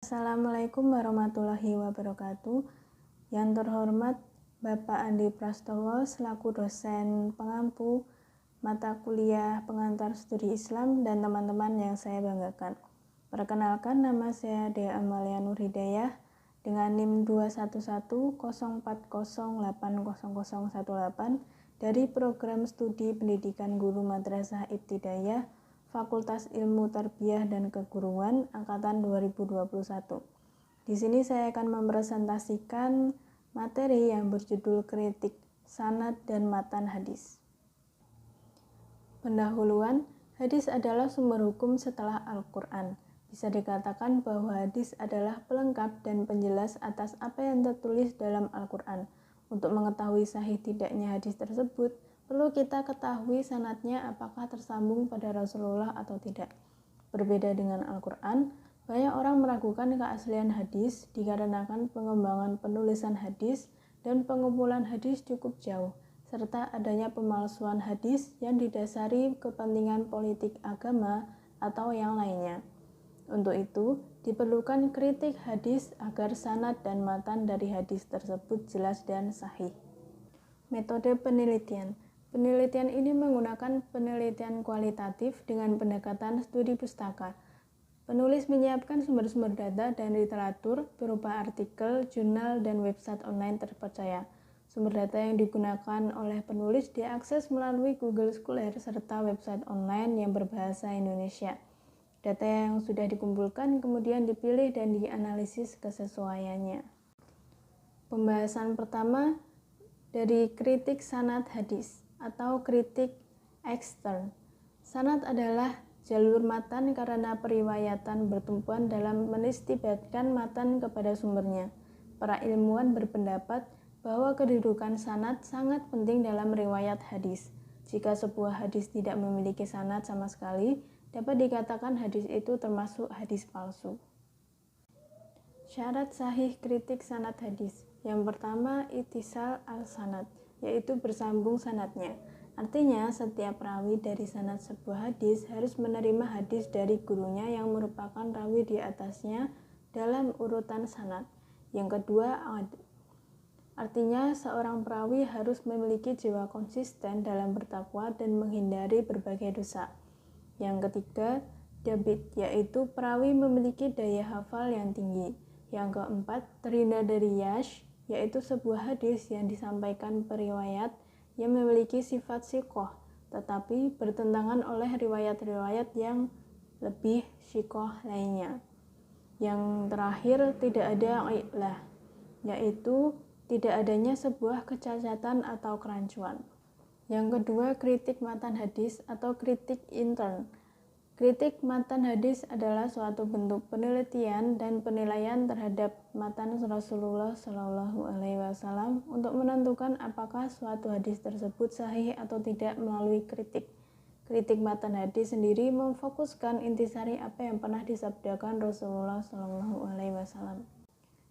Assalamualaikum warahmatullahi wabarakatuh. Yang terhormat Bapak Andi Prastowo selaku dosen pengampu mata kuliah pengantar studi Islam dan teman-teman yang saya banggakan. Perkenalkan, nama saya Dea Amalia Nurhidayah dengan NIM 21104080018 dari program studi pendidikan guru madrasah ibtidaiyah Fakultas Ilmu Tarbiyah dan Keguruan angkatan 2021. Di sini saya akan mempresentasikan materi yang berjudul kritik sanad dan matan hadis. Pendahuluan, hadis adalah sumber hukum setelah Al-Quran. Bisa dikatakan bahwa hadis adalah pelengkap dan penjelas atas apa yang tertulis dalam Al-Quran. Untuk mengetahui sahih tidaknya hadis tersebut, perlu kita ketahui sanadnya apakah tersambung pada Rasulullah atau tidak. Berbeda dengan Al-Quran, banyak orang meragukan keaslian hadis dikarenakan pengembangan penulisan hadis dan pengumpulan hadis cukup jauh, serta adanya pemalsuan hadis yang didasari kepentingan politik agama atau yang lainnya. Untuk itu, diperlukan kritik hadis agar sanad dan matan dari hadis tersebut jelas dan sahih. Metode penelitian. Penelitian ini menggunakan penelitian kualitatif dengan pendekatan studi pustaka. Penulis menyiapkan sumber-sumber data dan literatur berupa artikel, jurnal, dan website online terpercaya. Sumber data yang digunakan oleh penulis diakses melalui Google Scholar serta website online yang berbahasa Indonesia. Data yang sudah dikumpulkan kemudian dipilih dan dianalisis kesesuaiannya. Pembahasan pertama dari kritik sanad hadis atau kritik ekstern. Sanad adalah jalur matan karena periwayatan bertumpuan dalam menistibatkan matan kepada sumbernya. Para ilmuwan berpendapat bahwa kedudukan sanad sangat penting dalam riwayat hadis. Jika sebuah hadis tidak memiliki sanad sama sekali, dapat dikatakan hadis itu termasuk hadis palsu. Syarat sahih kritik sanad hadis. Yang pertama, ittisal al-sanad, yaitu bersambung sanadnya. Artinya, setiap rawi dari sanad sebuah hadis harus menerima hadis dari gurunya yang merupakan rawi di atasnya dalam urutan sanad. Yang kedua, artinya seorang perawi harus memiliki jiwa konsisten dalam bertakwa dan menghindari berbagai dosa. Yang ketiga, dabit, yaitu perawi memiliki daya hafal yang tinggi. Yang keempat, terhindar dari yash, yaitu sebuah hadis yang disampaikan periwayat yang memiliki sifat sikoh, tetapi bertentangan oleh riwayat-riwayat yang lebih sikoh lainnya. Yang terakhir, tidak ada ilah, yaitu tidak adanya sebuah kecacatan atau kerancuan. Yang kedua, kritik matan hadis atau kritik intern. Kritik matan hadis adalah suatu bentuk penelitian dan penilaian terhadap matan Rasulullah SAW untuk menentukan apakah suatu hadis tersebut sahih atau tidak melalui kritik. Kritik matan hadis sendiri memfokuskan intisari apa yang pernah disabdakan Rasulullah SAW.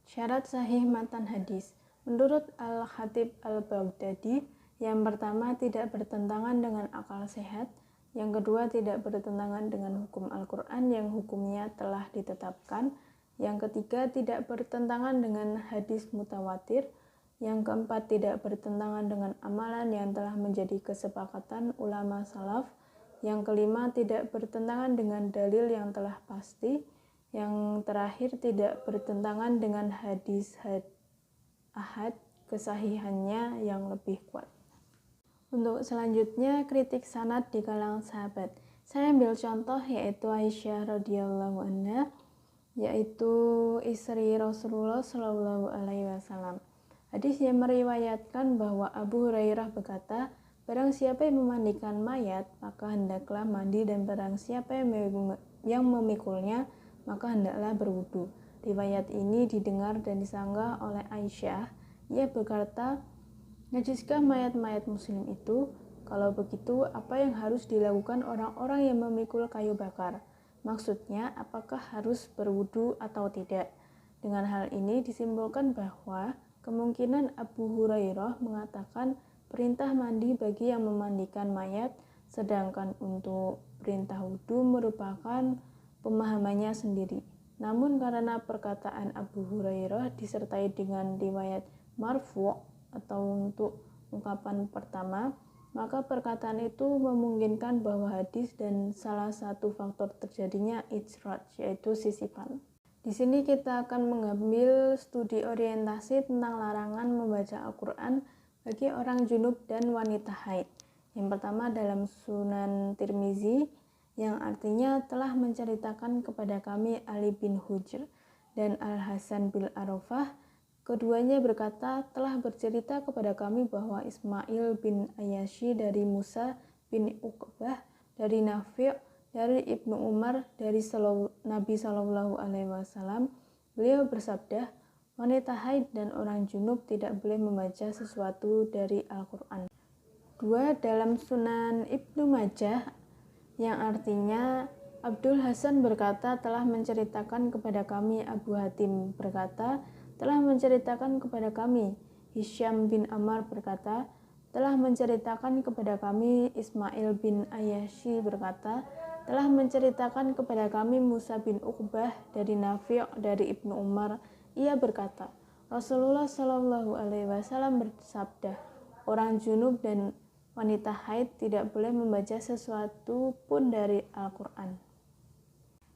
Syarat sahih matan hadis. Menurut Al-Khatib Al-Baghdadi, yang pertama tidak bertentangan dengan akal sehat. Yang kedua, tidak bertentangan dengan hukum Al-Quran yang hukumnya telah ditetapkan. Yang ketiga, tidak bertentangan dengan hadis mutawatir. Yang keempat, tidak bertentangan dengan amalan yang telah menjadi kesepakatan ulama salaf. Yang kelima, tidak bertentangan dengan dalil yang telah pasti. Yang terakhir, tidak bertentangan dengan hadis ahad, kesahihannya yang lebih kuat. Untuk selanjutnya, kritik sanad di kalangan sahabat. Saya ambil contoh yaitu Aisyah radhiyallahu anha, yaitu istri Rasulullah Shallallahu alaihi wasallam. Hadis yang meriwayatkan bahwa Abu Hurairah berkata, barang siapa yang memandikan mayat, maka hendaklah mandi, dan barang siapa yang memikulnya, maka hendaklah berwudu. Riwayat ini didengar dan disanggah oleh Aisyah. Ia berkata, najiskah mayat-mayat muslim itu? Kalau begitu, apa yang harus dilakukan orang-orang yang memikul kayu bakar? Maksudnya, apakah harus berwudu atau tidak? Dengan hal ini disimpulkan bahwa kemungkinan Abu Hurairah mengatakan perintah mandi bagi yang memandikan mayat, sedangkan untuk perintah wudu merupakan pemahamannya sendiri. Namun karena perkataan Abu Hurairah disertai dengan riwayat marfu' atau untuk ungkapan pertama, maka perkataan itu memungkinkan bahwa hadis dan salah satu faktor terjadinya ijraj, yaitu sisipan. Di sini kita akan mengambil studi orientasi tentang larangan membaca Al-Quran bagi orang junub dan wanita haid. Yang pertama dalam Sunan Tirmizi, yang artinya telah menceritakan kepada kami Ali bin Hujr dan Al-Hasan bin Arafah. Keduanya berkata telah bercerita kepada kami bahwa Ismail bin Ayyashi dari Musa bin Uqbah, dari Nafi', dari Ibnu Umar, dari Nabi Shallallahu Alaihi Wasallam. Beliau bersabda, wanita haid dan orang junub tidak boleh membaca sesuatu dari Al-Quran. 2. Dalam Sunan Ibnu Majah, yang artinya Abdul Hasan berkata telah menceritakan kepada kami, Abu Hatim berkata telah menceritakan kepada kami, Hisyam bin Ammar berkata telah menceritakan kepada kami, Ismail bin Ayyashi berkata telah menceritakan kepada kami, Musa bin Uqbah dari Nafi' dari Ibnu Umar. Ia berkata, Rasulullah Shallallahu Alaihi Wasallam bersabda, orang junub dan wanita haid tidak boleh membaca sesuatu pun dari Al-Quran.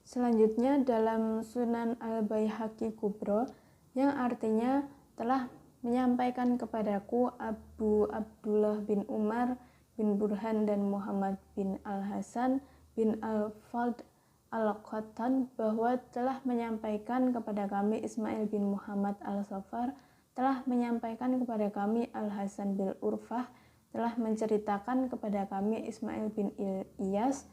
Selanjutnya dalam Sunan Al-Baihaqi Kubro, yang artinya telah menyampaikan kepadaku Abu Abdullah bin Umar bin Burhan dan Muhammad bin Al-Hasan bin Al-Fald Al-Qattan bahwa telah menyampaikan kepada kami Ismail bin Muhammad Al-Safar, telah menyampaikan kepada kami Al-Hasan bin Urfah, telah menceritakan kepada kami Ismail bin Iyas,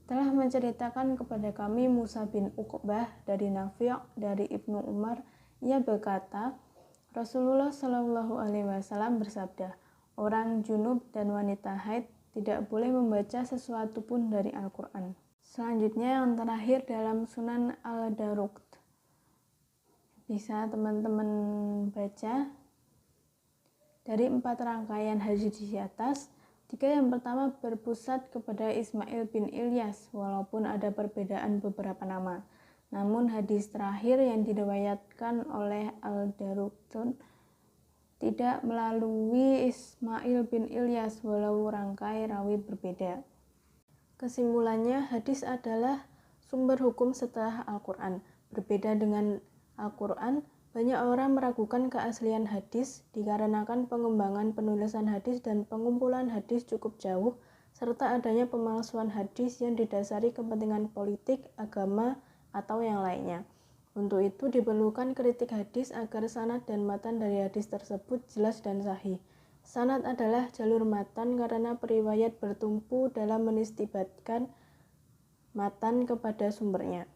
telah menceritakan kepada kami Musa bin Uqbah dari Nafi' dari Ibnu Umar. Ia berkata, Rasulullah Shallallahu Alaihi Wasallam bersabda, orang junub dan wanita haid tidak boleh membaca sesuatu pun dari Al-Quran. Selanjutnya yang terakhir dalam Sunan Al-Daruqt. Bisa teman-teman baca. Dari 4 rangkaian hadis di atas, 3 yang pertama berpusat kepada Ismail bin Ilyas, walaupun ada perbedaan beberapa nama. Namun hadis terakhir yang diriwayatkan oleh Al-Daruqt tidak melalui Ismail bin Ilyas, walau rangkai rawi berbeda. Kesimpulannya, hadis adalah sumber hukum setelah Al-Quran. Berbeda dengan Al-Quran, banyak orang meragukan keaslian hadis dikarenakan pengembangan penulisan hadis dan pengumpulan hadis cukup jauh, serta adanya pemalsuan hadis yang didasari kepentingan politik, agama, atau yang lainnya. Untuk itu diperlukan kritik hadis agar sanad dan matan dari hadis tersebut jelas dan sahih. Sanad adalah jalur matan karena periwayat bertumpu dalam menistibatkan matan kepada sumbernya.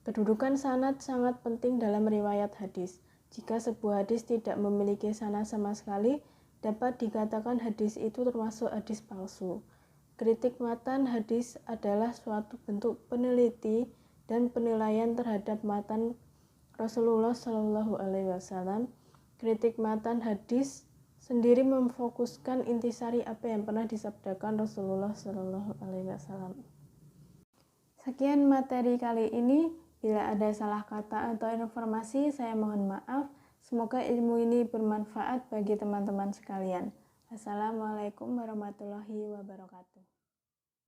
Kedudukan sanad sangat penting dalam riwayat hadis. Jika sebuah hadis tidak memiliki sanad sama sekali, dapat dikatakan hadis itu termasuk hadis palsu. Kritik matan hadis adalah suatu bentuk peneliti dan penilaian terhadap matan Rasulullah Shallallahu Alaihi Wasallam. Kritik matan hadis sendiri memfokuskan intisari apa yang pernah disabdakan Rasulullah Shallallahu Alaihi Wasallam. Sekian materi kali ini. Bila ada salah kata atau informasi, saya mohon maaf. Semoga ilmu ini bermanfaat bagi teman-teman sekalian. Assalamualaikum warahmatullahi wabarakatuh.